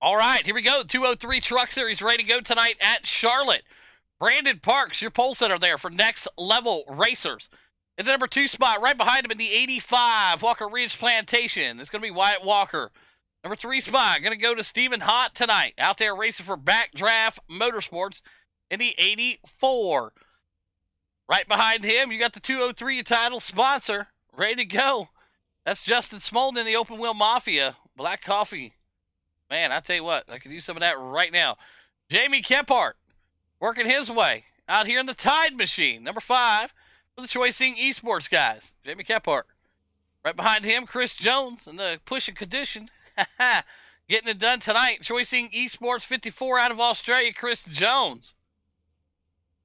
All right, here we go. 203 Truck Series ready to go tonight at Charlotte. Brandon Parks, your pole setter there for Next Level Racers. In the number 2 spot, right behind him in the 85, Walker Ridge Plantation. It's going to be Wyatt Walker. Number 3 spot, going to go to Stephen Hott tonight. Out there racing for Backdraft Motorsports in the 84. Right behind him, you got the 203 title sponsor. Ready to go. That's Justin Smolden in the Open Wheel Mafia. Black Coffee. Man, I tell you what, I could use some of that right now. Jamie Kephart, working his way out here in the Tide Machine. Number 5 for the Choicing Esports guys. Jamie Kephart. Right behind him, Chris Jones in the pushing condition. Getting it done tonight. Choicing Esports 54 out of Australia, Chris Jones.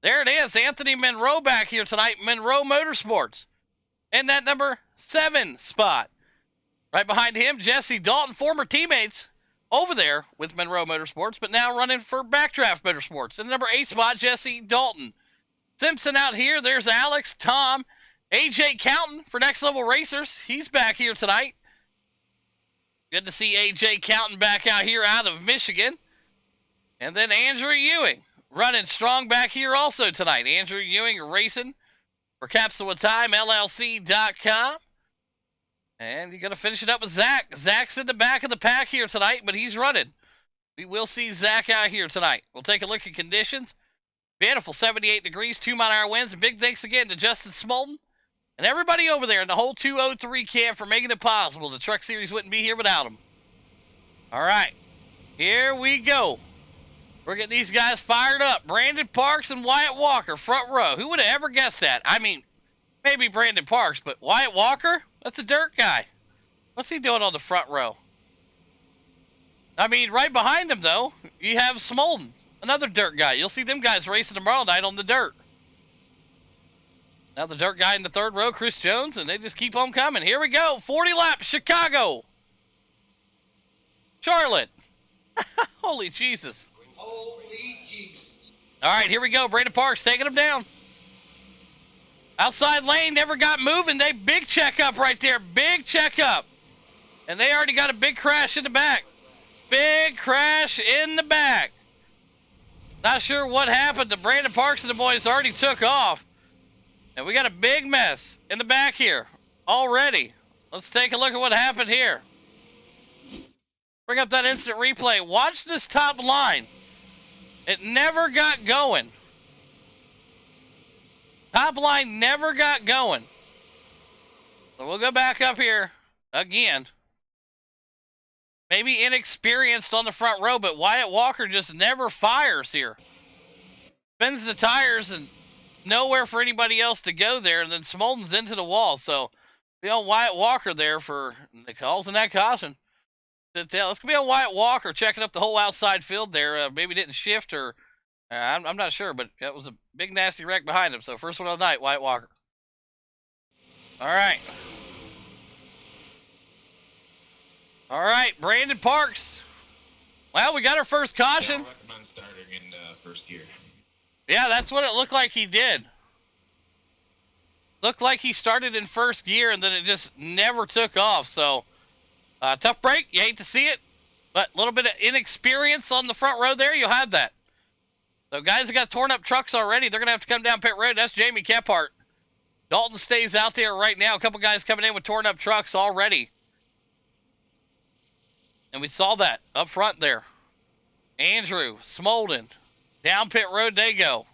There it is. Anthony Monroe back here tonight. Monroe Motorsports. In that number 7 spot. Right behind him, Jesse Dalton, former teammates over there with Monroe Motorsports, but now running for Backdraft Motorsports. In the number 8 spot, Jesse Dalton. Simpson out here. There's Alex, Tom, AJ Counton for Next Level Racers. He's back here tonight. Good to see AJ Counton back out here out of Michigan. And then Andrew Ewing running strong back here also tonight. Andrew Ewing racing for CapsulaTimeLLC.com. And you're going to finish it up with Zach. Zach's in the back of the pack here tonight, but he's running. We will see Zach out here tonight. We'll take a look at conditions. Beautiful 78 degrees, 2-mile-an-hour winds. And big thanks again to Justin Smolden and everybody over there in the whole 203 camp for making it possible. The Truck Series wouldn't be here without them. All right, here we go. We're getting these guys fired up. Brandon Parks and Wyatt Walker, front row. Who would have ever guessed that? I mean, maybe Brandon Parks, but Wyatt Walker? That's a dirt guy. What's he doing on the front row? I mean, right behind him, though, you have Smolden, another dirt guy. You'll see them guys racing tomorrow night on the dirt. Now the dirt guy in the 3rd row, Chris Jones, and they just keep on coming. Here we go. 40 laps, Chicago. Charlotte. Holy Jesus. Holy Jesus. All right, here we go. Brandon Parks taking them down. Outside lane never got moving. They big checkup right there. Big checkup. And they already got a big crash in the back. Big crash in the back. Not sure what happened to Brandon Parks and the boys already took off. And we got a big mess in the back here already. Let's take a look at what happened here. Bring up that instant replay. Watch this top line. It never got going. Top line never got going. So we'll go back up here again. Maybe inexperienced on the front row, but Wyatt Walker just never fires here. Spins the tires and nowhere for anybody else to go there, and then Smolden's into the wall. So be on Wyatt Walker there for the calls and that caution. It's going to be on Wyatt Walker checking up the whole outside field there. Maybe didn't shift or I'm not sure, but it was a big nasty wreck behind him. So first one of the night, Wyatt Walker. All right. All right, Brandon Parks. Well, we got our first caution. Yeah, I recommend starting in first gear. Yeah, that's what it looked like he did. Looked like he started in first gear and then it just never took off. So, tough break. You hate to see it, but a little bit of inexperience on the front row there. You'll have that. So, guys that got torn up trucks already, they're going to have to come down pit road. That's Jamie Kephart. Dalton stays out there right now. A couple guys coming in with torn up trucks already. And we saw that up front there. Andrew, Smolden, down pit road they go.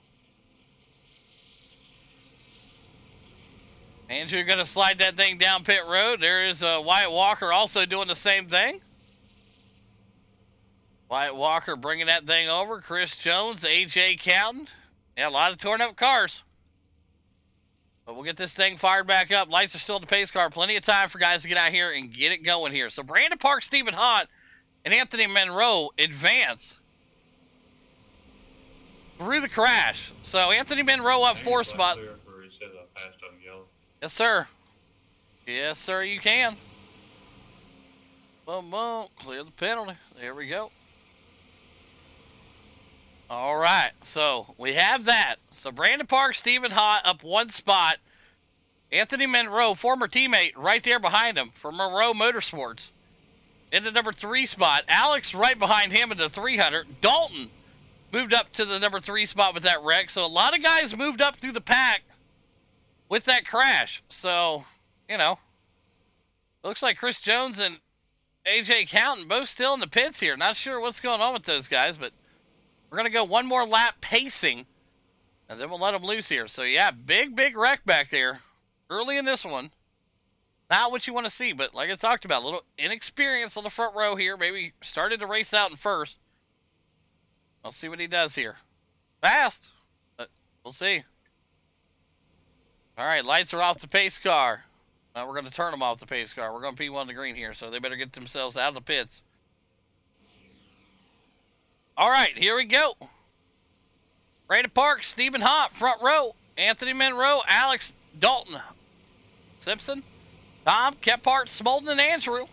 Andrew going to slide that thing down pit road. There is Wyatt Walker also doing the same thing. Wyatt Walker bringing that thing over. Chris Jones, AJ Counton. Yeah, a lot of torn up cars. But we'll get this thing fired back up. Lights are still in the pace car. Plenty of time for guys to get out here and get it going here. So Brandon Parks, Stephen Hott, and Anthony Monroe advance through the crash. So Anthony Monroe up 4 spots. Yes, sir. Yes, sir, you can. Boom, boom. Clear the penalty. There we go. All right, so we have that. So Brandon Parks, Stephen Hott up 1 spot. Anthony Monroe, former teammate, right there behind him for Monroe Motorsports. in the number 3 spot. Alex right behind him in the 300. Dalton moved up to the number 3 spot with that wreck. So a lot of guys moved up through the pack with that crash. So, you know, looks like Chris Jones and AJ Counting both still in the pits here. Not sure what's going on with those guys, but we're going to go one more lap pacing, and then we'll let them loose here. So, yeah, big wreck back there early in this one. Not what you want to see, but like I talked about, a little inexperience on the front row here. Maybe started to race out in first. We'll see what he does here. Fast, but we'll see. All right, lights are off the pace car. We're going to turn them off the pace car. We're going to P1 the green here, so they better get themselves out of the pits. All right, here we go. Brandon Parks, Stephen Hott, front row. Anthony Monroe, Alex Dalton, Simpson, Tom, Kephart, Smolden, and Andrew.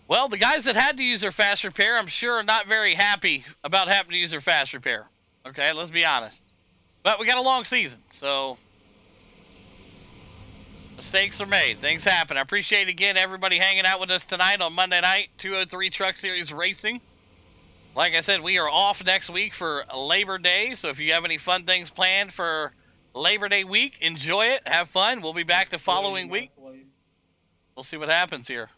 Well, the guys that had to use their fast repair, I'm sure, are not very happy about having to use their fast repair. Okay, let's be honest. But we got a long season, so mistakes are made. Things happen. I appreciate, again, everybody hanging out with us tonight on Monday night, 203 Truck Series Racing. Like I said, we are off next week for Labor Day, so if you have any fun things planned for Labor Day week, enjoy it, have fun. We'll be back the following week. We'll see what happens here.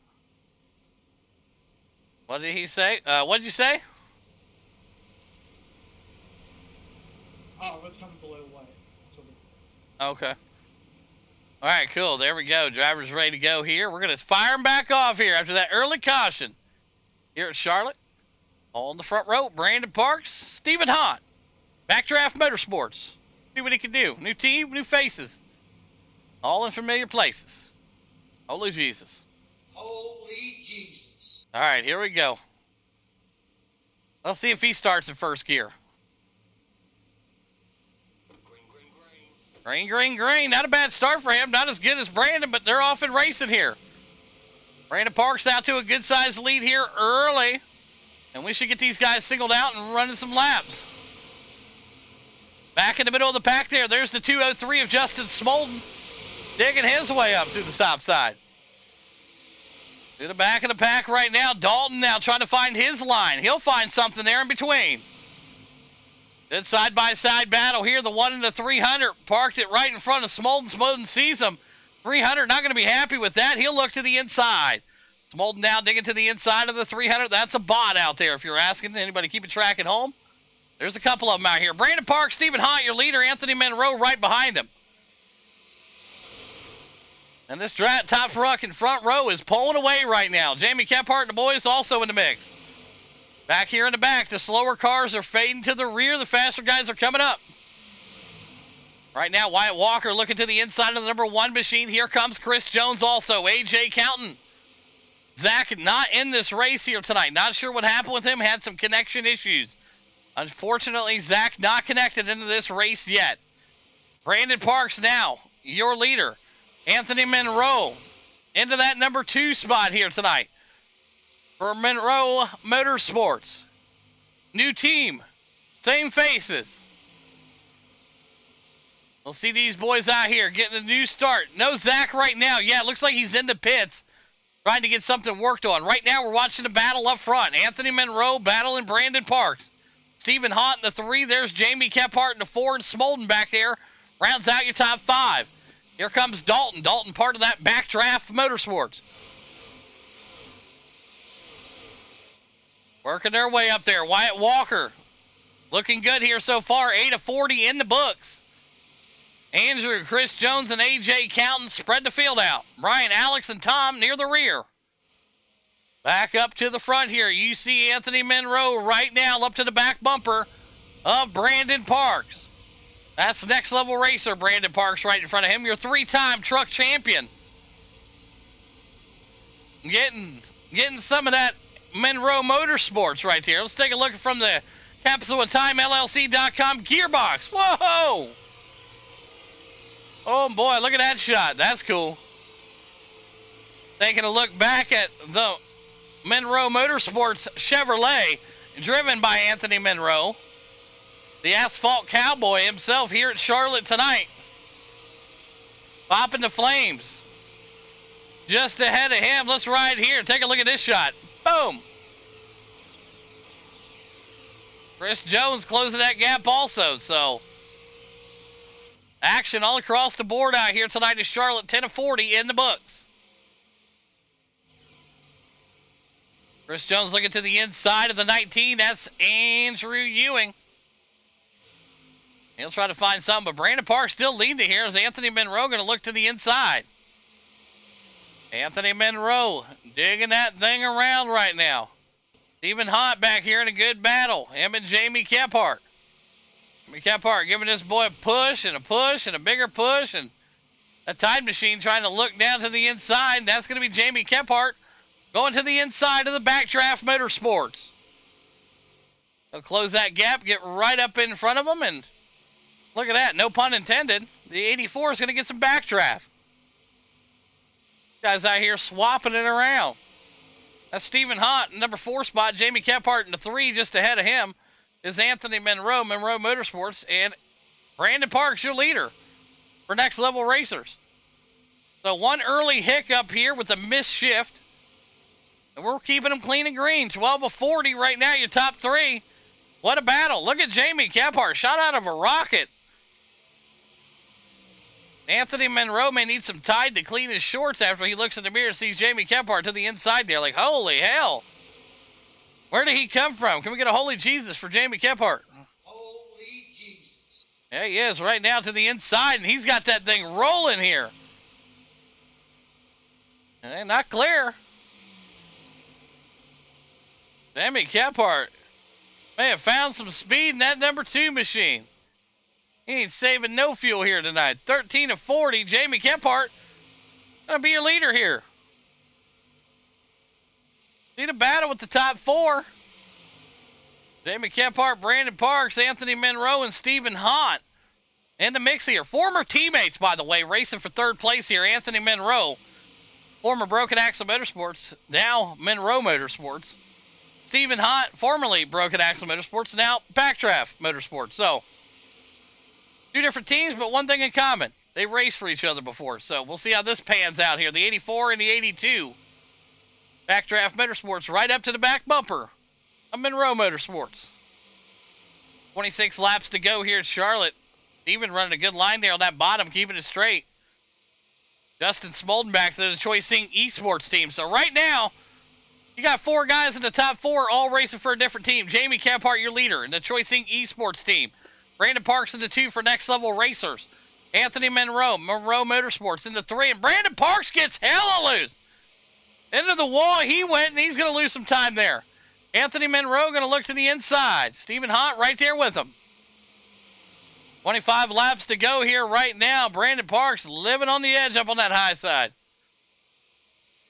What did he say? What did you say? Oh, it's coming below white. Okay. All right, cool. There we go. Driver's ready to go here. We're going to fire them back off here after that early caution here at Charlotte. On the front row, Brandon Parks, Stephen Hott, Backdraft Motorsports. See what he can do. New team, new faces. All in familiar places. Holy Jesus. Holy Jesus. All right, here we go. Let's see if he starts in first gear. Green. Not a bad start for him. Not as good as Brandon, but they're off and racing here. Brandon Parks out to a good-sized lead here early. And we should get these guys singled out and running some laps. Back in the middle of the pack there. There's the 203 of Justin Smolden. Digging his way up to the top side. To the back of the pack right now. Dalton now trying to find his line. He'll find something there in between. Good side-by-side battle here. The 1 and the 300 parked it right in front of Smolden. Smolden sees him. 300 not going to be happy with that. He'll look to the inside. Smolden now digging to the inside of the 300. That's a bot out there if you're asking. Anybody keeping track at home? There's a couple of them out here. Brandon Parks, Stephen Hott, your leader. Anthony Monroe right behind him. And this top fucking front row is pulling away right now. Jamie Kephart and the boys also in the mix. Back here in the back, the slower cars are fading to the rear. The faster guys are coming up. Right now, Wyatt Walker looking to the inside of the number 1 machine. Here comes Chris Jones also. AJ Counting. Zach not in this race here tonight. Not sure what happened with him. Had some connection issues. Unfortunately, Zach not connected into this race yet. Brandon Parks now, your leader. Anthony Monroe into that number 2 spot here tonight for Monroe Motorsports. New team, same faces. We'll see these boys out here getting a new start. No Zach right now. Yeah, it looks like he's in the pits trying to get something worked on. Right now we're watching the battle up front. Anthony Monroe battling Brandon Parks. Stephen Hott in the 3. There's Jamie Kephart in the 4, and Smolden back there rounds out your top 5. Here comes Dalton. Dalton part of that Backdraft Motorsports. Working their way up there. Wyatt Walker looking good here so far. 8 of 40 in the books. Andrew, Chris Jones, and AJ Counting spread the field out. Brian, Alex, and Tom near the rear. Back up to the front here. You see Anthony Monroe right now up to the back bumper of Brandon Parks. That's Next Level Racer, Brandon Parks, right in front of him. Your 3-time truck champion. Getting some of that Monroe Motorsports right here. Let's take a look from the Capsule of Time LLC.com gearbox. Whoa! Oh boy, look at that shot. That's cool. Taking a look back at the Monroe Motorsports Chevrolet, driven by Anthony Monroe. The Asphalt Cowboy himself here at Charlotte tonight. Popping the flames. just ahead of him. Let's ride here. Take a look at this shot. Boom. Chris Jones closing that gap also. So action all across the board out here tonight is Charlotte. 10-40 in the books. Chris Jones looking to the inside of the 19. That's Andrew Ewing. He'll try to find something, but Brandon Parks still leading here as Anthony Monroe going to look to the inside. Anthony Monroe digging that thing around right now. Stephen Hott back here in a good battle. Him and Jamie Kephart. Jamie Kephart giving this boy a push and a bigger push, and a Tide Machine trying to look down to the inside. That's going to be Jamie Kephart going to the inside of the Backdraft Motorsports. He'll close that gap, get right up in front of him, and look at that, no pun intended. The 84 is going to get some backdraft. Guys out here swapping it around. That's Stephen Hott in number 4 spot. Jamie Kephart in the 3, just ahead of him is Anthony Monroe, Monroe Motorsports, and Brandon Parks, your leader for Next Level Racers. So one early hiccup here with a missed shift, and we're keeping them clean and green. 12-40 right now, your top 3. What a battle. Look at Jamie Kephart, shot out of a rocket. Anthony Monroe may need some Tide to clean his shorts after he looks in the mirror and sees Jamie Kephart to the inside there. Like, holy hell. Where did he come from? Can we get a holy Jesus for Jamie Kephart? Holy Jesus. There he is right now to the inside, and he's got that thing rolling here. And not clear. Jamie Kephart may have found some speed in that number 2 machine. He ain't saving no fuel here tonight. 13-40. Jamie Kephart gonna be your leader here. See the battle with the top 4. Jamie Kephart, Brandon Parks, Anthony Monroe, and Stephen Hott in the mix here. Former teammates, by the way, racing for 3rd place here. Anthony Monroe, former Broken Axle Motorsports, now Monroe Motorsports. Stephen Hott, formerly Broken Axle Motorsports, now Backdraft Motorsports. So 2 different teams, but one thing in common. They've raced for each other before, so we'll see how this pans out here. The 84 and the 82. Backdraft Motorsports right up to the back bumper of Monroe Motorsports. 26 laps to go here at Charlotte. Even running a good line there on that bottom, keeping it straight. Justin Smolden back to the Choice Inc. Esports team. So right now, you got 4 guys in the top 4 all racing for a different team. Jamie Kephart, your leader in the Choice Inc. Esports team. Brandon Parks in the 2 for Next Level Racers. Anthony Monroe, Monroe Motorsports in the 3. And Brandon Parks gets hella loose. Into the wall he went, and he's going to lose some time there. Anthony Monroe going to look to the inside. Stephen Hott right there with him. 25 laps to go here right now. Brandon Parks living on the edge up on that high side.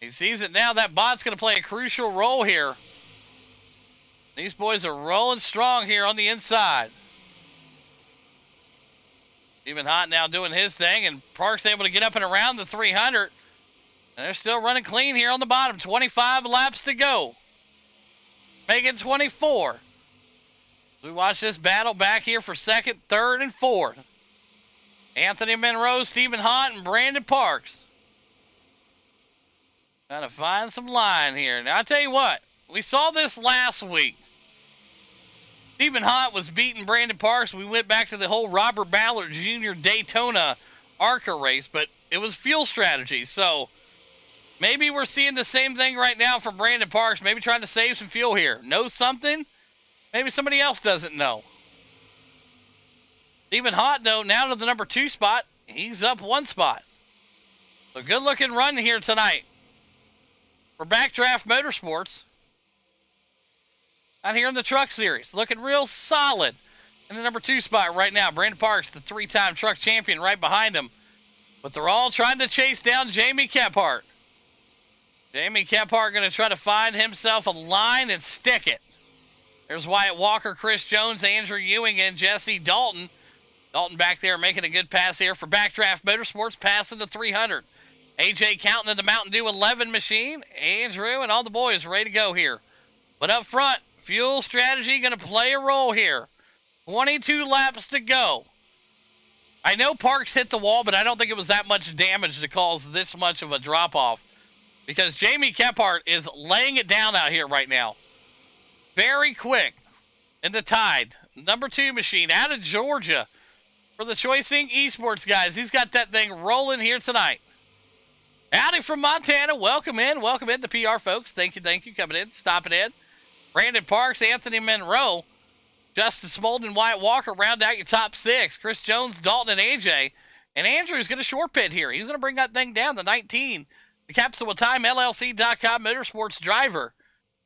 He sees it now. That bot's going to play a crucial role here. These boys are rolling strong here on the inside. Stephen Hott now doing his thing, and Parks able to get up and around the 300. And they're still running clean here on the bottom. 25 laps to go. Make it 24. We watch this battle back here for 2nd, 3rd, and 4th. Anthony Monroe, Stephen Hott, and Brandon Parks. Trying to find some line here. Now, I tell you what. We saw this last week. Stephen Hott was beating Brandon Parks. We went back to the whole Robert Ballard Jr. Daytona ARCA race, but it was fuel strategy. So maybe we're seeing the same thing right now from Brandon Parks. Maybe trying to save some fuel here. Knows something. Maybe somebody else doesn't know. Stephen Hott, though, now to the number 2 spot. He's up 1 spot. So good looking run here tonight for Backdraft Motorsports. Out here in the Truck Series, looking real solid in the number 2 spot right now. Brandon Parks, the 3-time Truck Champion, right behind him. But they're all trying to chase down Jamie Kephart. Jamie Kephart going to try to find himself a line and stick it. There's Wyatt Walker, Chris Jones, Andrew Ewing, and Jesse Dalton. Dalton back there making a good pass here for Backdraft Motorsports, passing the 300. AJ counting in the Mountain Dew 11 machine. Andrew and all the boys ready to go here. But up front, fuel strategy going to play a role here. 22 laps to go. I know Parks hit the wall, but I don't think it was that much damage to cause this much of a drop-off because Jamie Kephart is laying it down out here right now. Very quick in the Tide. Number 2 machine out of Georgia for the Choice Inc. Esports guys. He's got that thing rolling here tonight. Howdy from Montana. Welcome in the PR folks. Thank you, coming in, stopping in. Brandon Parks, Anthony Monroe, Justin Smolden, Wyatt Walker round out your top 6. Chris Jones, Dalton, and AJ. And Andrew's going to short pit here. He's going to bring that thing down to 19. The Capsule Time LLC.com Motorsports driver,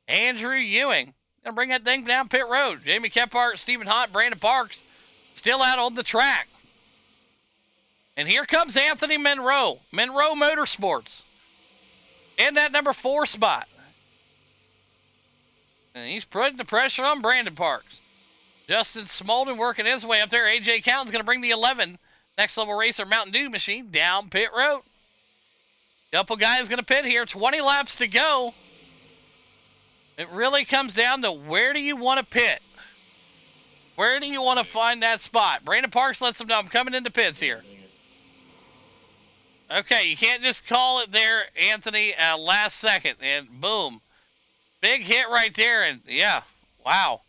Andrew Ewing. Going to bring that thing down pit road. Jamie Kephart, Stephen Hunt, Brandon Parks still out on the track. And here comes Anthony Monroe. Monroe Motorsports in that number 4 spot. And he's putting the pressure on Brandon Parks. Justin Smolden working his way up there. AJ Counten's going to bring the 11 Next Level Racer Mountain Dew machine down pit road. Couple guys going to pit here. 20 laps to go. It really comes down to where do you want to pit? Where do you want to find that spot? Brandon Parks lets them know I'm coming into pits here. Okay, you can't just call it there, Anthony, last second. And boom. Big hit right there. And yeah, wow.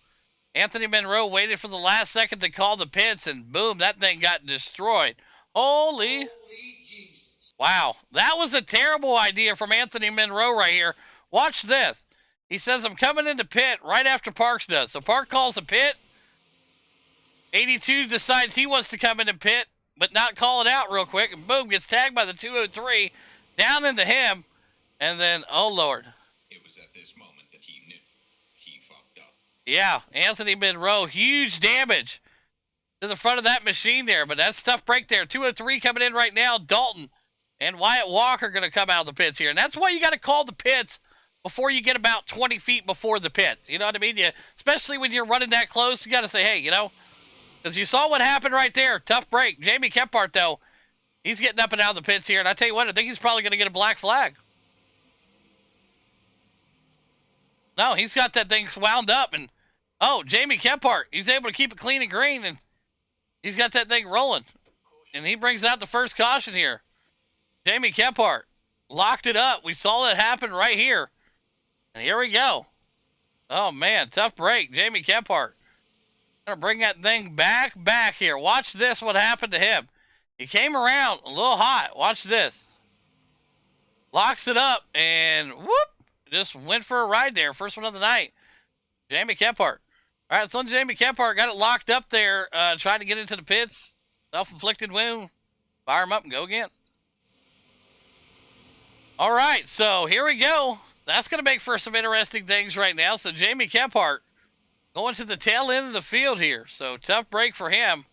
Anthony Monroe waited for the last second to call the pits. And boom, that thing got destroyed. Holy Jesus. wow. That was a terrible idea from Anthony Monroe right here. Watch this. He says, I'm coming into pit right after Parks does. So Park calls a pit. 82 decides he wants to come into pit, but not call it out real quick. And boom, gets tagged by the 203 down into him. And then, oh, Lord. It was at this moment that he knew he fucked up. Yeah, Anthony Monroe, huge damage to the front of that machine there. But that's tough break there. 203 coming in right now. Dalton and Wyatt Walker going to come out of the pits here. And that's why you got to call the pits before you get about 20 feet before the pit. You know what I mean? Especially when you're running that close, you got to say, hey, you know, because you saw what happened right there. Tough break. Jamie Kephart, though, he's getting up and out of the pits here. And I tell you what, I think he's probably going to get a black flag. No, he's got that thing wound up. And, oh, Jamie Kephart, he's able to keep it clean and green. And he's got that thing rolling. And he brings out the first caution here. Jamie Kephart locked it up. We saw that happen right here. And here we go. Oh, man, tough break. Jamie Kephart. Gonna bring that thing back here. Watch this, what happened to him. He came around a little hot. Watch this. Locks it up and whoop. Just went for a ride there. First one of the night. Jamie Kephart. All right, so Jamie Kephart got it locked up there, trying to get into the pits. Self-inflicted wound. Fire him up and go again. All right, so here we go. That's going to make for some interesting things right now. So Jamie Kephart going to the tail end of the field here. So tough break for him.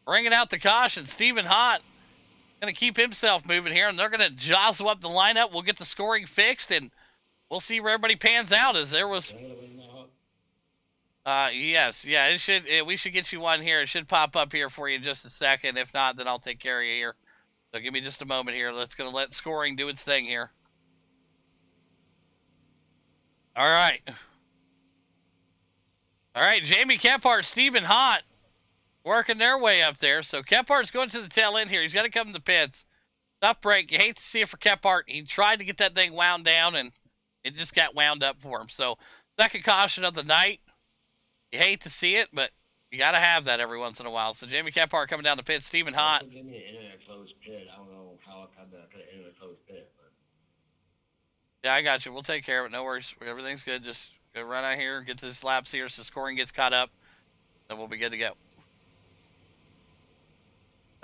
Bringing out the caution. Stephen Hunt going to keep himself moving here. And they're going to jostle up the lineup. We'll get the scoring fixed. And we'll see where everybody pans out. As there was... yes. Yeah, it should. We should get you one here. It should pop up here for you in just a second. If not, then I'll take care of you here. So give me just a moment here. Let's go let scoring do its thing here. All right. All right, Jamie Kephart, Stephen Hunt working their way up there. So Kephart's going to the tail end here. He's got to come to the pits. Tough break. You hate to see it for Kephart. He tried to get that thing wound down, and it just got wound up for him. So second caution of the night. You hate to see it, but you got to have that every once in a while. So Jamie Kephart coming down the pit. Stephen Hunt. Give me an internet closed pit. I don't know how I cut that internet closed pit. But... Yeah, I got you. We'll take care of it. No worries. Everything's good. Just go run out here, get this laps here so scoring gets caught up. Then we'll be good to go.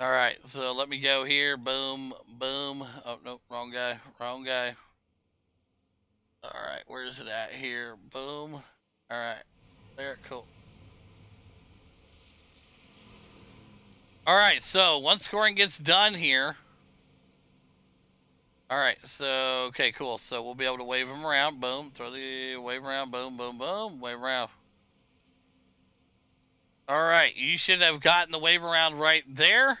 All right, so let me go here. Boom, boom. Oh, no, wrong guy. Wrong guy. All right, where's it at here? Boom. All right, there, cool. All right, so once scoring gets done here. All right, so, okay, cool. So we'll be able to wave them around. Boom, throw the wave around. Boom, boom, boom. Wave around. All right, you should have gotten the wave around right there.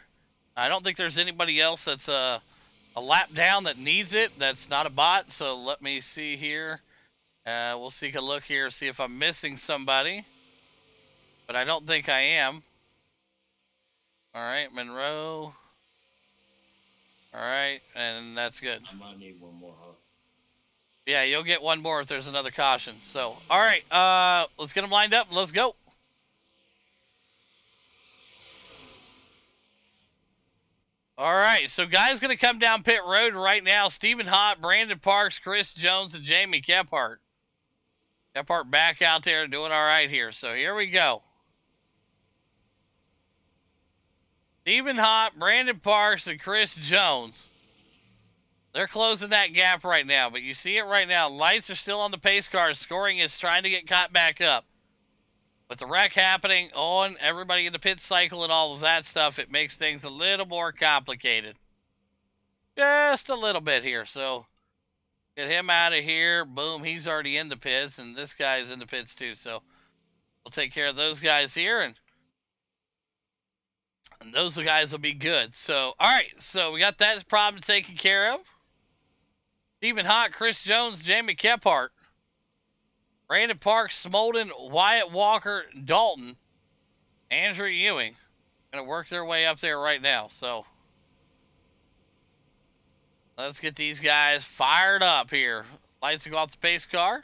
I don't think there's anybody else that's a lap down that needs it. That's not a bot, so let me see here. We'll take a look here, see if I'm missing somebody. But I don't think I am. All right, Monroe. All right, and that's good. I might need one more, huh? Yeah, you'll get one more if there's another caution. So, all right, let's get them lined up and let's go. All right, so guys going to come down pit road right now. Stephen Hott, Brandon Parks, Chris Jones, and Jamie Kephart. Kephart back out there doing all right here. So here we go. Stephen Hott, Brandon Parks, and Chris Jones. They're closing that gap right now, but you see it right now. Lights are still on the pace cars. Scoring is trying to get caught back up. With the wreck happening on everybody in the pit cycle and all of that stuff, it makes things a little more complicated. Just a little bit here. So get him out of here. Boom, he's already in the pits, and this guy's in the pits too. So we'll take care of those guys here, and those guys will be good. So, all right, so we got that problem taken care of. Stephen Hott, Chris Jones, Jamie Kephart, Brandon Parks, Smolden, Wyatt Walker, Dalton, Andrew Ewing. Going to work their way up there right now. So let's get these guys fired up here. Lights will go off the pace car.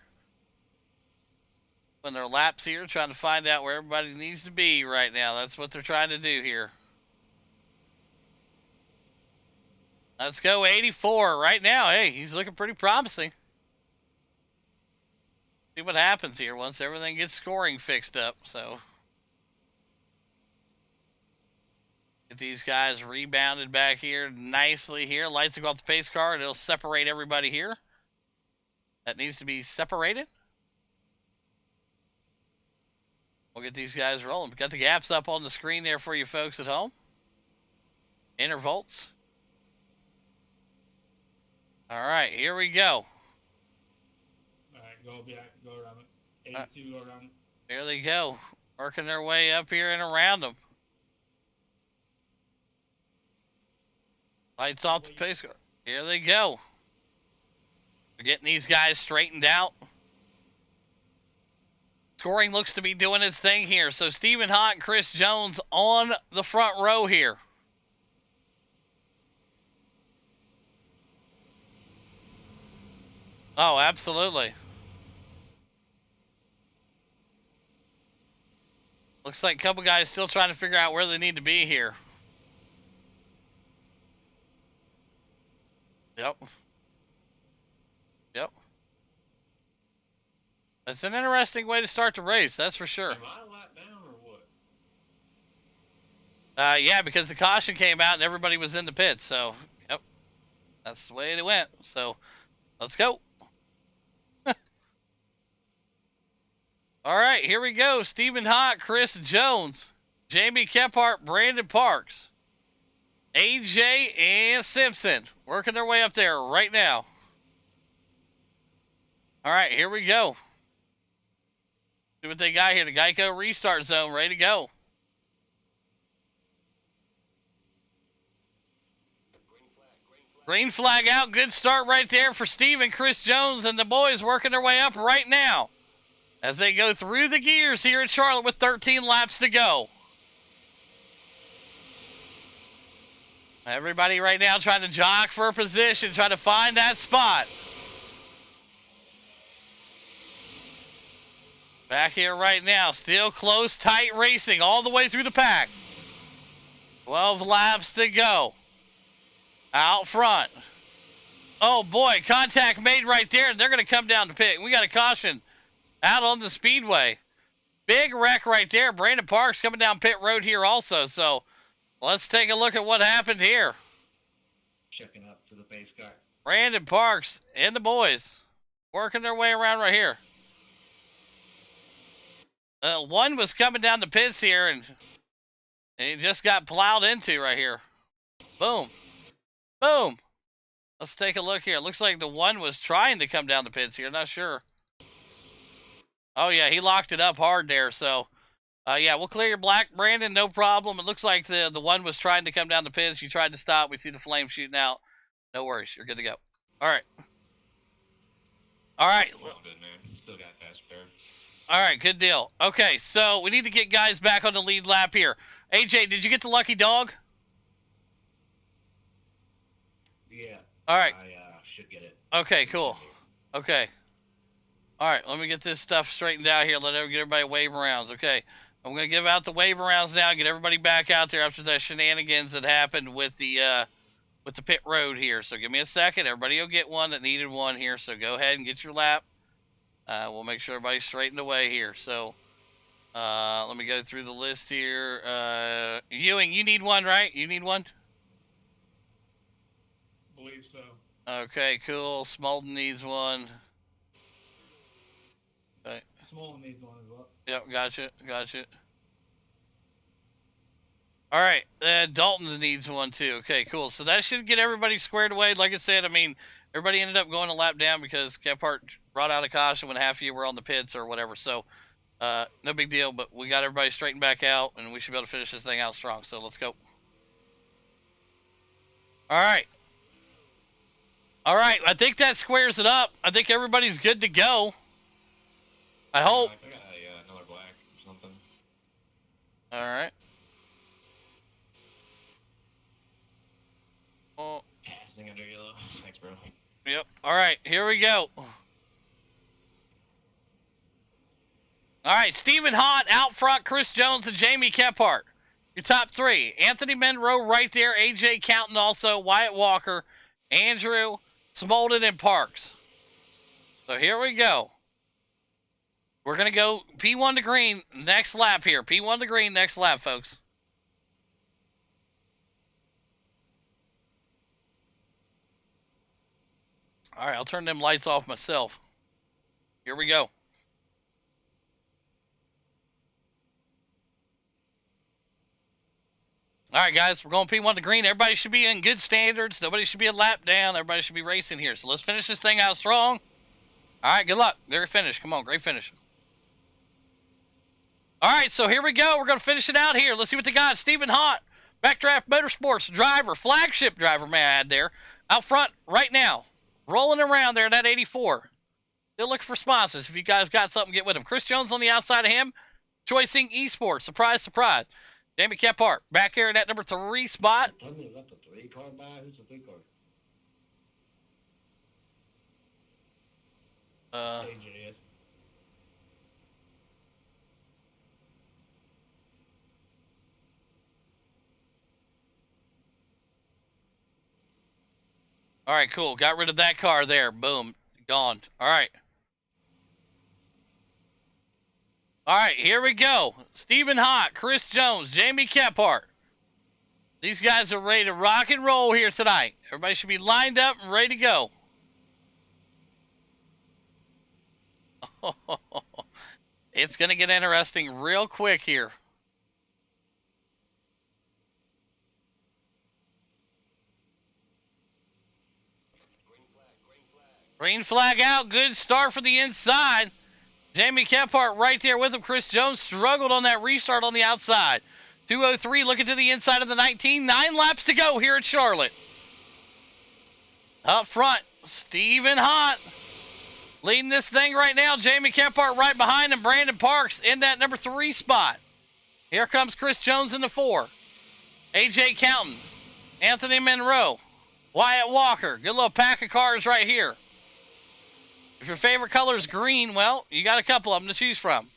When their laps here, trying to find out where everybody needs to be right now. That's what they're trying to do here. Let's go 84 right now. Hey, he's looking pretty promising. See what happens here once everything gets scoring fixed up. So get these guys rebounded back here nicely here. Lights will go off the pace car and it'll separate everybody here. That needs to be separated. We'll get these guys rolling. Got the gaps up on the screen there for you folks at home. Intervolts. All right, here we go. Alright, go back, go around it. 82, go around it. There they go. Working their way up here and around them. Lights off the pace car. Here they go. We're getting these guys straightened out. Scoring looks to be doing its thing here. So Stephen Hott and Chris Jones on the front row here. Oh, absolutely. Looks like a couple guys still trying to figure out where they need to be here. Yep. Yep. That's an interesting way to start the race, that's for sure. Am I a lap down or what? Yeah, because the caution came out and everybody was in the pits, so, yep. That's the way it went. So, let's go. All right, here we go. Stephen Hott, Chris Jones, Jamie Kephart, Brandon Parks, AJ, and Simpson working their way up there right now. All right, here we go. See what they got here. The Geico restart zone ready to go. Green flag out. Good start right there for Stephen, Chris Jones, and the boys working their way up right now as they go through the gears here at Charlotte with 13 laps to go. Everybody right now trying to jock for a position, trying to find that spot. Back here right now, still close, tight racing all the way through the pack. 12 laps to go. Out front. Oh boy, contact made right there, and they're going to come down to pit. We got a caution out on the speedway. Big wreck right there. Brandon Parks coming down pit road here also. So let's take a look at what happened here. Checking up for the pace car. Brandon Parks and the boys working their way around right here. One was coming down the pits here, and he just got plowed into right here. Boom. Boom. Let's take a look here. It looks like the one was trying to come down the pits here. Not sure. Oh, yeah, he locked it up hard there. So, yeah, we'll clear your black, Brandon. No problem. It looks like the one was trying to come down the pits. You tried to stop. We see the flame shooting out. No worries. You're good to go. All right. All right. Well done, man. Still got fast spare. All right, good deal. Okay, so we need to get guys back on the lead lap here. AJ, did you get the lucky dog? Yeah. All right. I should get it. Okay, cool. Okay. All right, let me get this stuff straightened out here. Get everybody wave rounds. Okay. I'm going to give out the wave rounds now. Get everybody back out there after the shenanigans that happened with the pit road here. So give me a second. Everybody will get one that needed one here. So go ahead and get your lap. We'll make sure everybody's straightened away here. So let me go through the list here. Ewing, you need one, right? You need one? Believe so. Okay, cool. Smolden needs one. Okay. Small needs one as well. Yep, gotcha. All right, Dalton needs one too. Okay, cool. So that should get everybody squared away. Like I said, I mean, everybody ended up going a lap down because Kephart brought out a caution when half of you were on the pits or whatever. So no big deal, but we got everybody straightened back out, and we should be able to finish this thing out strong. So let's go. All right, I think that squares it up. I think everybody's good to go. I hope. I got another black or something. All right. Oh. I think under yellow. Thanks, bro. Yep. All right, here we go. All right, Stephen Hott out front, Chris Jones and Jamie Kephart. Your top three. Anthony Monroe right there, AJ Counton also, Wyatt Walker, Andrew, Smolden, and Parks. So here we go. We're going to go P1 to green next lap here. P1 to green next lap, folks. All right, I'll turn them lights off myself. Here we go. All right, guys, we're going P1 to green. Everybody should be in good standards. Nobody should be a lap down. Everybody should be racing here. So let's finish this thing out strong. All right, good luck. Great finish. Come on, great finish. All right, so here we go. We're going to finish it out here. Let's see what they got. Stephen Hott, Backdraft Motorsports driver, flagship driver, may I add there, out front right now. Rolling around there in that 84. Still looking for sponsors. If you guys got something, get with him. Chris Jones on the outside of him. Choicing Esports. Surprise, surprise. Jamie Kephart back here in that number 3 spot. Tell me, left a 3-car by? Who's the 3-car? AJ is. All right, cool. Got rid of that car there. Boom. Gone. All right. All right, here we go. Stephen Hott, Chris Jones, Jamie Kephart. These guys are ready to rock and roll here tonight. Everybody should be lined up and ready to go. It's going to get interesting real quick here. Green flag out. Good start for the inside. Jamie Kephart right there with him. Chris Jones struggled on that restart on the outside. 203 looking to the inside of the 19. 9 laps to go here at Charlotte. Up front, Stephen Hott leading this thing right now. Jamie Kephart right behind him. Brandon Parks in that number 3 spot. Here comes Chris Jones in the 4. AJ Counton, Anthony Monroe, Wyatt Walker. Good little pack of cars right here. If your favorite color is green, well, you got a couple of them to choose from.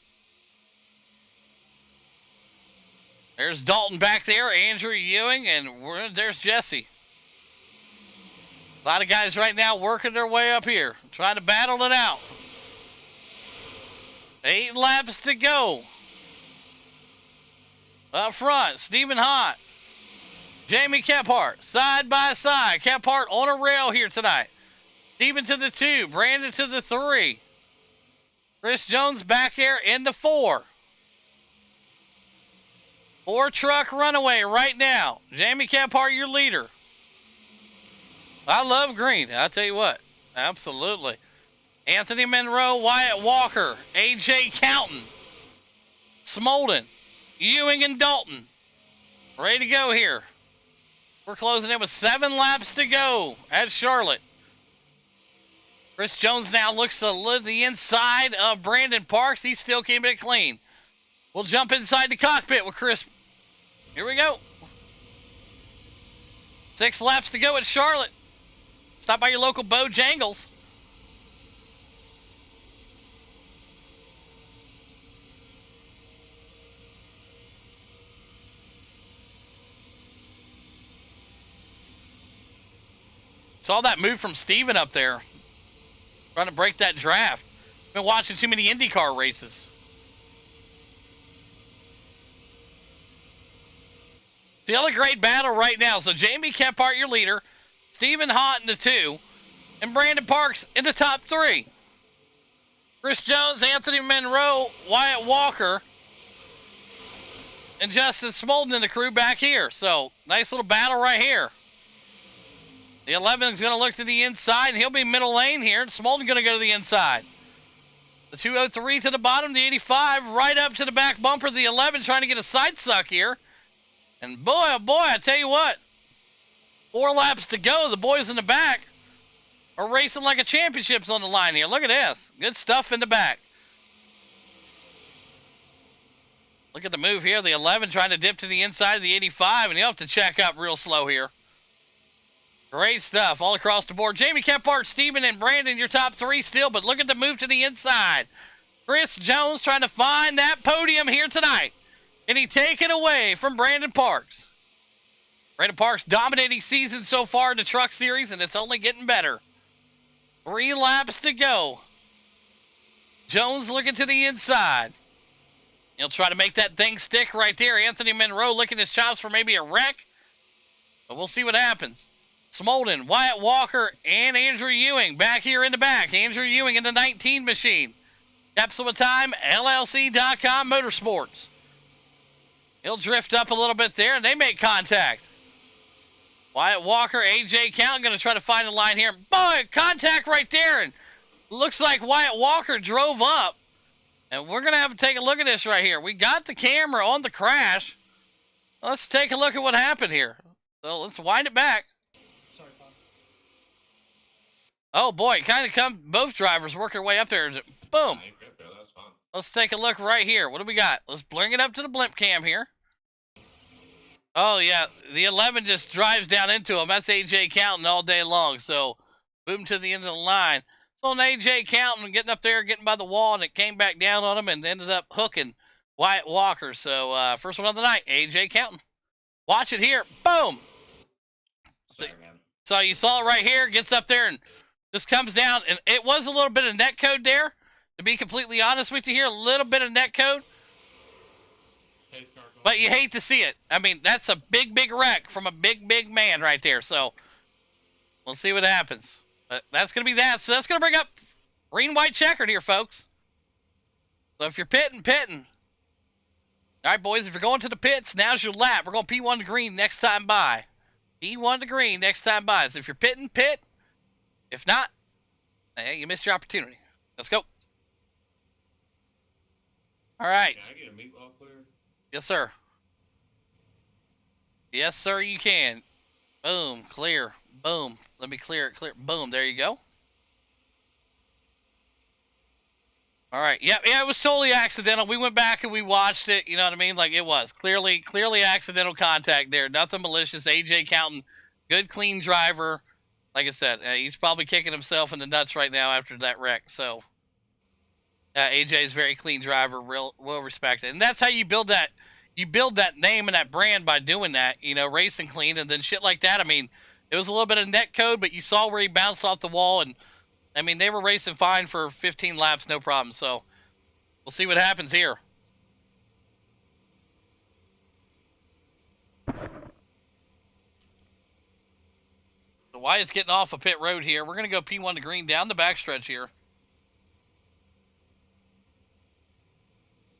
There's Dalton back there, Andrew Ewing, and there's Jesse. A lot of guys right now working their way up here, trying to battle it out. 8 laps to go. Up front, Stephen Hott, Jamie Kephart, side by side. Kephart on a rail here tonight. Stephen to the 2, Brandon to the 3. Chris Jones back here in the 4. 4-truck runaway right now. Jamie Kephart, your leader. I love green, I'll tell you what. Absolutely. Anthony Monroe, Wyatt Walker, AJ Counton, Smolden, Ewing, and Dalton. Ready to go here. We're closing in with 7 laps to go at Charlotte. Chris Jones now looks to the inside of Brandon Parks. He's still keeping it clean. We'll jump inside the cockpit with Chris. Here we go. 6 laps to go at Charlotte. Stop by your local Bojangles. Saw that move from Steven up there. Trying to break that draft. Been watching too many IndyCar races. The other great battle right now. So Jamie Kephart, your leader. Stephen Hott in the 2. And Brandon Parks in the top 3. Chris Jones, Anthony Monroe, Wyatt Walker, and Justin Smolden in the crew back here. So, nice little battle right here. The 11 is going to look to the inside, and he'll be middle lane here. And Smolden going to go to the inside. The 203 to the bottom, the 85 right up to the back bumper. The 11 trying to get a side suck here. And boy, oh boy, I tell you what. 4 laps to go. The boys in the back are racing like a championship's on the line here. Look at this. Good stuff in the back. Look at the move here. The 11 trying to dip to the inside of the 85, and he'll have to check up real slow here. Great stuff all across the board. Jamie Kephart, Steven, and Brandon, your top 3 still, but look at the move to the inside. Chris Jones trying to find that podium here tonight. And he take it away from Brandon Parks. Brandon Parks dominating season so far in the Truck Series, and it's only getting better. 3 laps to go. Jones looking to the inside. He'll try to make that thing stick right there. Anthony Monroe licking his chops for maybe a wreck. But we'll see what happens. Smolden, Wyatt Walker, and Andrew Ewing back here in the back. Andrew Ewing in the 19 machine. Capsule of Time, LLC.com Motorsports. He'll drift up a little bit there, and they make contact. Wyatt Walker, AJ Count going to try to find a line here. Boy, contact right there. And looks like Wyatt Walker drove up. And we're going to have to take a look at this right here. We got the camera on the crash. Let's take a look at what happened here. So let's wind it back. Sorry, Bob. Oh boy, kind of come. Both drivers work their way up there. Boom. I ain't good, though. That's fine. Let's take a look right here. What do we got? Let's bring it up to the blimp cam here. Oh, yeah. The 11 just drives down into him. That's AJ Counting all day long. So, boom to the end of the line. So, an AJ Counting getting up there, getting by the wall, and it came back down on him and ended up hooking Wyatt Walker. So, first one of the night, AJ Counting. Watch it here. Boom. Sorry, man. So, you saw it right here. Gets up there and just comes down. And it was a little bit of net code there. To be completely honest with you here, a little bit of net code. Pace car going. But you hate to see it. I mean, that's a big, big wreck from a big, big man right there. So, we'll see what happens. But that's going to be that. So, that's going to bring up green, white checkered here, folks. So, if you're pitting. All right, boys, if you're going to the pits, now's your lap. We're going P1 to green next time by. P1 to green next time by. So, if you're pitting, pit. If not, hey, you missed your opportunity. Let's go. All right. Can I get a meatball clear? Yes, sir. Yes, sir, you can. Boom, clear. Boom. Let me clear it. Clear. Boom, there you go. All right. Yeah, it was totally accidental. We went back and we watched it. You know what I mean? Like, it was. Clearly accidental contact there. Nothing malicious. AJ Counting. Good, clean driver. Like I said, he's probably kicking himself in the nuts right now after that wreck. So, AJ is very clean driver, real well respected, and that's how you build that. You build that name and that brand by doing that. You know, racing clean and then shit like that. I mean, it was a little bit of net code, but you saw where he bounced off the wall, and I mean they were racing fine for 15 laps, no problem. So, we'll see what happens here. So Wyatt's getting off a pit road here. We're gonna go P1 to green down the backstretch here.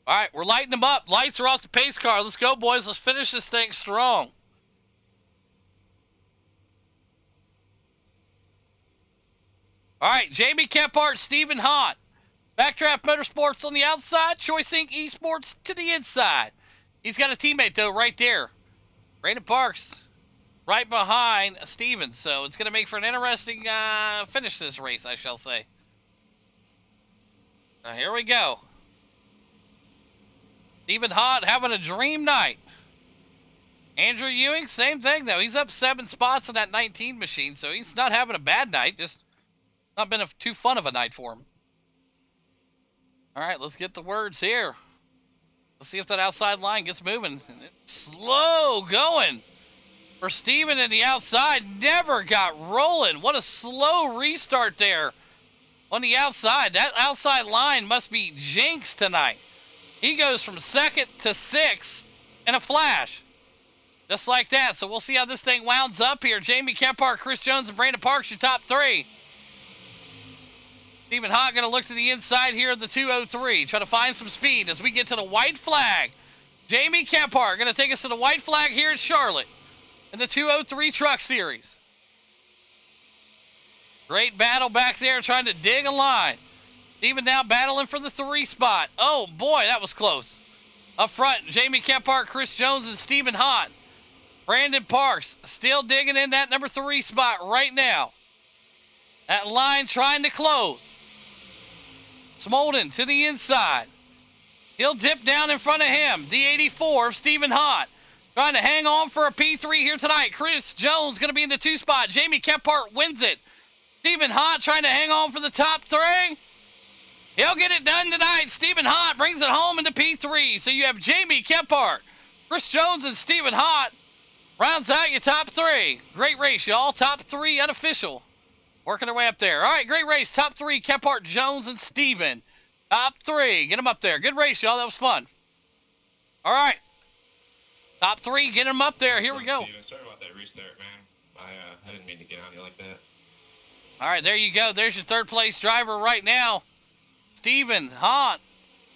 All right, we're lighting them up. Lights are off the pace car. Let's go, boys. Let's finish this thing strong. All right, Jamie Kephart, Stephen Hott. Backdraft Motorsports on the outside. Choice Inc. Esports to the inside. He's got a teammate, though, right there. Brandon Parks right behind Steven. So it's going to make for an interesting finish to this race, I shall say. Now, here we go. Stephen Hott having a dream night. Andrew Ewing, same thing though. He's up 7 spots in that 19 machine, so he's not having a bad night. Just not been too fun of a night for him. All right, let's get the words here. Let's see if that outside line gets moving. It's slow going. for Steven in the outside. Never got rolling. What a slow restart there on the outside. That outside line must be jinxed tonight. He goes from second to sixth in a flash. Just like that. So we'll see how this thing wounds up here. Jamie Kephart, Chris Jones, and Brandon Parks, your top three. Stephen Hott going to look to the inside here of the 203. Try to find some speed as we get to the white flag. Jamie Kephart going to take us to the white flag here at Charlotte in the 203 Truck Series. Great battle back there trying to dig a line. Stephen now battling for the 3 spot. Oh, boy, that was close. Up front, Jamie Kephart, Chris Jones, and Stephen Hott. Brandon Parks still digging in that number 3 spot right now. That line trying to close. Smolden to the inside. He'll dip down in front of him. The 84 of Stephen Hott. Trying to hang on for a P3 here tonight. Chris Jones going to be in the 2 spot. Jamie Kephart wins it. Stephen Hott trying to hang on for the top 3. He'll get it done tonight. Stephen Hott brings it home into P3. So you have Jamie Kephart, Chris Jones, and Stephen Hott. Rounds out your top 3. Great race, y'all. Top 3 unofficial. Working their way up there. All right, great race. Top 3, Kephart, Jones, and Steven. Top 3. Get them up there. Good race, y'all. That was fun. All right. Top 3. Get them up there. Here we go. Steven, sorry about that restart, man. I didn't mean to get on you like that. All right, there you go. There's your 3rd place driver right now. Stephen Hott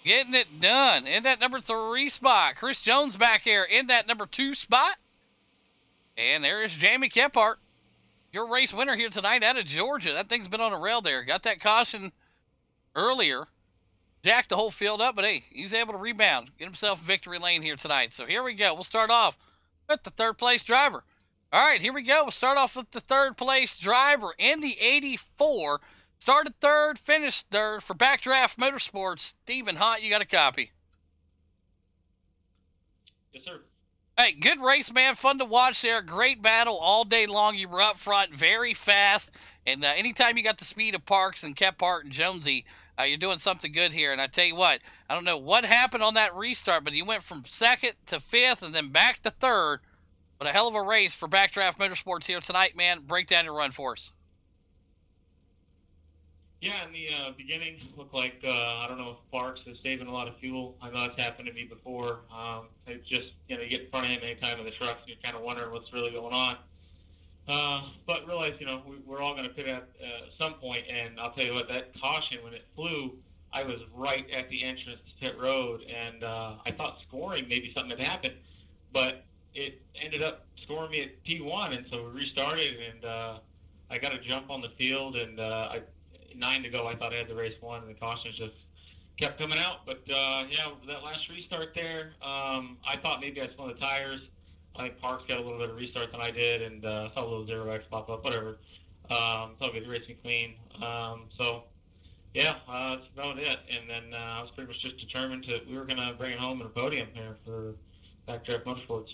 getting it done in that number 3 spot. Chris Jones back here in that number 2 spot. And there is Jamie Kephart. Your race winner here tonight out of Georgia. That thing's been on a rail there. Got that caution earlier. Jacked the whole field up, but hey, he's able to rebound. Get himself a victory lane here tonight. So here we go. We'll start off with the 3rd place driver. All right, here we go. We'll start off with the 3rd place driver in the 84. Started 3rd, finished 3rd for Backdraft Motorsports. Stephen Hott, you got a copy. Yes, sir. Hey, good race, man. Fun to watch there. Great battle all day long. You were up front, very fast. And anytime you got the speed of Parks and Kephart and Jonesy, you're doing something good here. And I tell you what, I don't know what happened on that restart, but you went from 2nd to 5th and then back to 3rd. But a hell of a race for Backdraft Motorsports here tonight, man. Break down your run for us. Yeah, in the beginning, looked like, I don't know if Parks is saving a lot of fuel. I know that's happened to me before. It just, you get in front of him anytime in the trucks, and you're kind of wondering what's really going on. But realize, we're all going to pit at some point, and I'll tell you what, that caution, when it flew, I was right at the entrance to pit road, and I thought scoring, maybe something had happened, but it ended up scoring me at P1, and so we restarted, and I got a jump on the field, and 9 to go, I thought I had the race won, and the cautions just kept coming out. But, yeah, that last restart there, I thought maybe I spun the tires. I think Parks got a little bit of restart than I did, and saw a little 0X pop up, whatever. So good, racing clean. So, yeah, that's about it. And then I was pretty much just determined we were going to bring it home in a podium here for Backdraft Motorsports.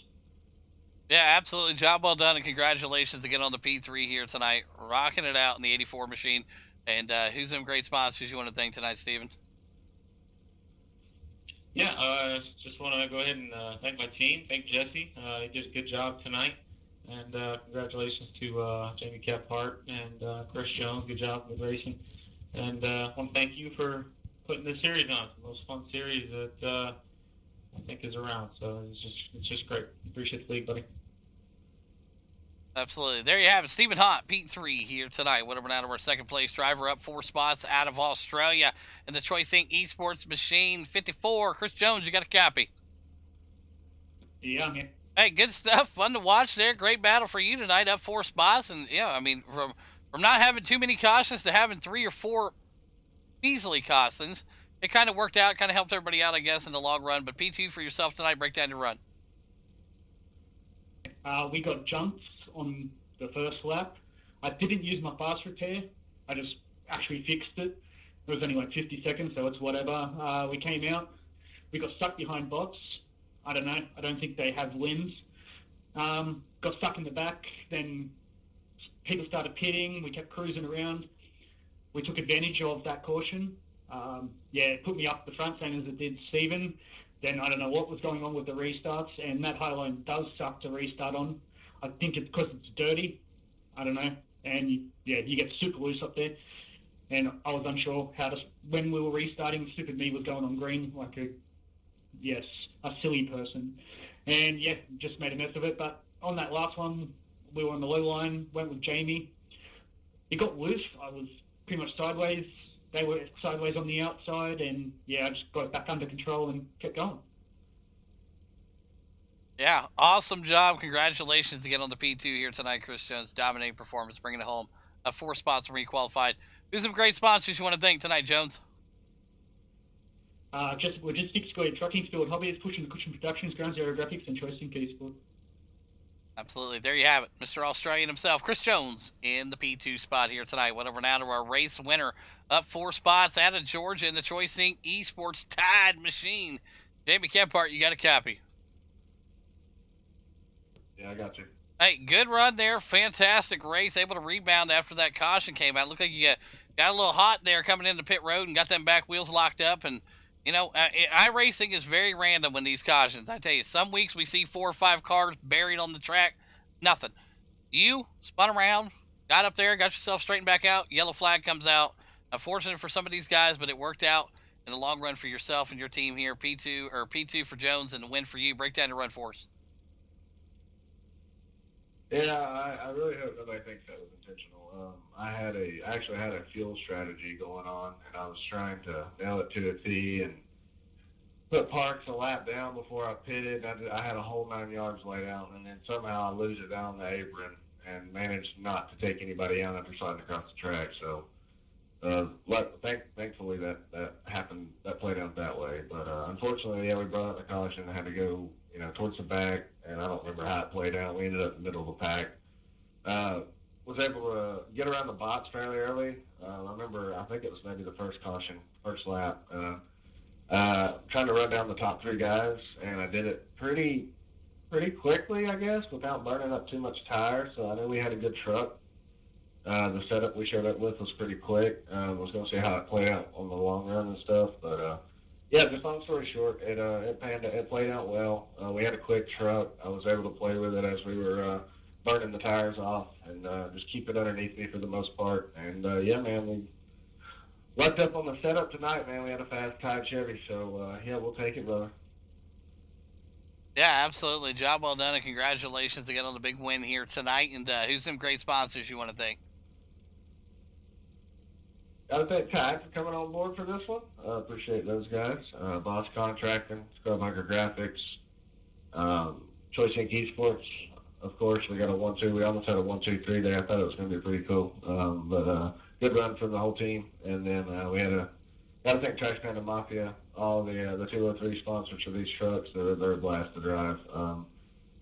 Yeah, absolutely. Job well done, and congratulations again on the P3 here tonight. Rocking it out in the 84 machine. And who's them great sponsors you want to thank tonight, Stephen? Yeah, just want to go ahead and thank my team. Thank Jesse. He did a good job tonight. And congratulations to Jamie Kephart and Chris Jones. Good job with racing. And I want to thank you for putting this series on. It's the most fun series that I think is around. So it's just great. Appreciate the league, buddy. Absolutely. There you have it. Stephen Hott, P3 here tonight. Whatever out of our 2nd place driver, up 4 spots out of Australia in the Choice Inc. Esports Machine 54. Chris Jones, you got a copy. Yeah, I'm here. Hey, good stuff. Fun to watch there. Great battle for you tonight, up 4 spots. And, yeah, I mean, from not having too many cautions to having 3 or 4 easily cautions, it kind of worked out, kind of helped everybody out, I guess, in the long run. But P2 for yourself tonight. Break down your run. We got jumps on the first lap. I didn't use my fast repair. I just actually fixed it. It was only like 50 seconds, so it's whatever. We came out. We got stuck behind bots. I don't know. I don't think they have limbs. Got stuck in the back. Then people started pitting. We kept cruising around. We took advantage of that caution. It put me up the front, same as it did Steven. Then I don't know what was going on with the restarts, and that Highline does suck to restart on. I think it's because it's dirty. I don't know. And you get super loose up there. And I was unsure when we were restarting, Stupid Me was going on green like a silly person. And yeah, just made a mess of it. But on that last one, we were on the low line, went with Jamie. It got loose. I was pretty much sideways. They were sideways on the outside, and yeah, I just got it back under control and kept going. Yeah, awesome job. Congratulations again on the P2 here tonight, Chris Jones. Dominating performance, bringing it home. 4 spots from requalified. Who's some great sponsors you want to thank tonight, Jones? Logistics, Square Trucking, Field Hobbies, Pushing the Cushion Productions, Ground Zero Graphics, and Choice in Key Sport. Absolutely. There you have it. Mr. Australian himself, Chris Jones, in the P2 spot here tonight. Went over now to our race winner. Up 4 spots out of Georgia in the Choice Inc. Esports Tide Machine. Jamie Kephart, you got a copy. Yeah, I got you. Hey, good run there. Fantastic race. Able to rebound after that caution came out. Looked like you got a little hot there coming into pit road and got them back wheels locked up. And, you know, iRacing is very random when these cautions. I tell you, some weeks we see 4 or 5 cars buried on the track. Nothing. You spun around, got up there, got yourself straightened back out. Yellow flag comes out. Unfortunate for some of these guys, but it worked out in the long run for yourself and your team here. P2 for Jones and the win for you. Break down your run for us. Yeah, I really hope nobody thinks that was intentional. I actually had a fuel strategy going on, and I was trying to nail it to a T and put Parks a lap down before I pitted. I had a whole 9 yards laid out, and then somehow I lose it down the apron and managed not to take anybody out after sliding across the track. So thankfully that happened, that played out that way. But unfortunately, yeah, we brought up the caution and had to go, towards the back, and I don't remember how it played out. We ended up in the middle of the pack. Was able to get around the box fairly early. I think it was maybe the first caution, first lap. Trying to run down the top 3 guys, and I did it pretty quickly, I guess, without burning up too much tire. So I know we had a good truck. The setup we showed up with was pretty quick. I was going to see how it played out on the long run and stuff, but yeah, just long story short, it played out well. We had a quick truck. I was able to play with it as we were burning the tires off and just keep it underneath me for the most part. And yeah, man, we lucked up on the setup tonight, man. We had a fast Tide Chevy, so yeah, we'll take it, brother. Yeah, absolutely. Job well done, and congratulations again on the big win here tonight. And who's some great sponsors you want to thank? Got to thank Tide for coming on board for this one. Appreciate those guys. Boss Contracting, Scrub Hunker Graphics, Choice Inc. Esports. Of course, we got a 1-2. We almost had a 1-2-3 there. I thought it was going to be pretty cool. But good run from the whole team. And then we had got to thank Trash Panda Mafia, all the 203 sponsors for these trucks. They're a blast to drive.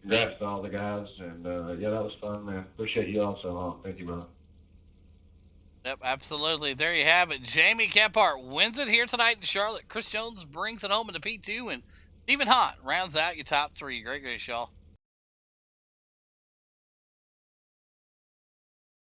Congrats to all the guys. And yeah, that was fun, man. Appreciate you also. Thank you, brother. Yep, absolutely. There you have it. Jamie Kephart wins it here tonight in Charlotte. Chris Jones brings it home in the P2, and Stephen Hott rounds out your top 3. Great race, y'all.